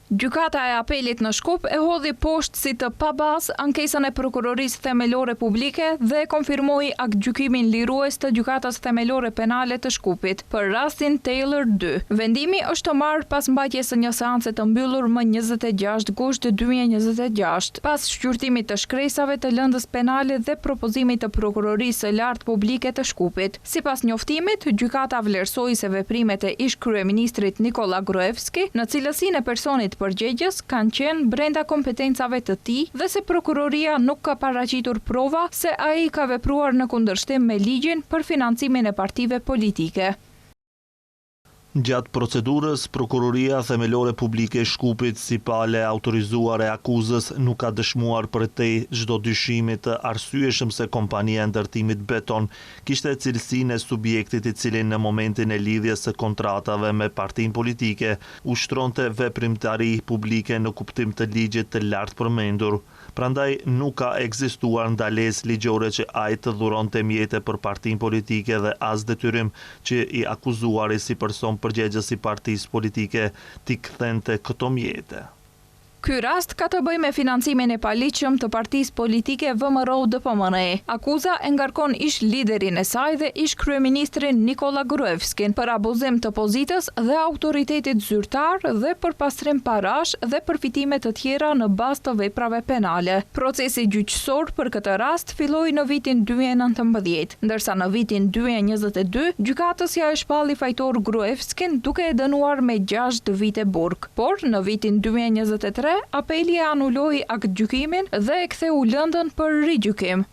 Gjykata e apelit në Shkup e hodhi poshtë si të pabazë ankesën e prokurorisë themelore publike dhe konfirmoi aktgjykimin lirues të Gjykatës Themelore Penale të Shkupit për rastin Taylor 2. Vendimi është të marrë pas mbajtjes së një seance të mbyllur më 26 gusht 2026, pas shqyrtimit të shkresave të lëndës penale dhe propozimit të prokurorisë së lartë publike të Shkupit. Sipas njoftimit, gjykata vlerësoi se veprimet e ish kryeministrit Nikola Gruevski në cilësinë e personit përgjegjës kanë qenë brenda kompetencave të tij dhe se prokuroria nuk ka paraqitur prova se ai ka vepruar në kundërshtim me ligjin për financimin e partive politike. Gjatë procedurës, Prokuroria Themelore Publike e Shkupit, si pale autorizuar e akuzës, nuk ka dëshmuar për te çdo dyshimit të arsyeshëm se kompania e ndërtimit beton kishte cilësinë e subjektit i cili në momentin e lidhjes së kontratave me partinë politike ushtronte veprimtari publike në kuptim të ligjit të lartë përmendur. Prandaj nuk ka ekzistuar ndalesë ligjore që ai të dhuronte mjete për partinë politike dhe as detyrim që i akuzuari si person përgjegjës i partisë politike t'i kthente këto mjete. Ky rast ka të bëjë me financimin e paligjshëm të partisë politike VMRO-DPMNE. Akuza e ngarkon ish liderin e saj dhe ish kryeministrin Nikola Gruevskin për abuzim të pozitës dhe autoritetit zyrtar dhe për pastrim parash dhe përfitime të tjera në bazë të veprave penale. Procesi gjyqësor për këtë rast filloi në vitin 2019, ndërsa në vitin 2022 gjykatës ja e shpalli fajtor Gruevskin duke e dënuar me 6 vite burg. Por në vitin 2023 apeli e anuloi aktgjykimin dhe e ktheu lëndën për rigjykim.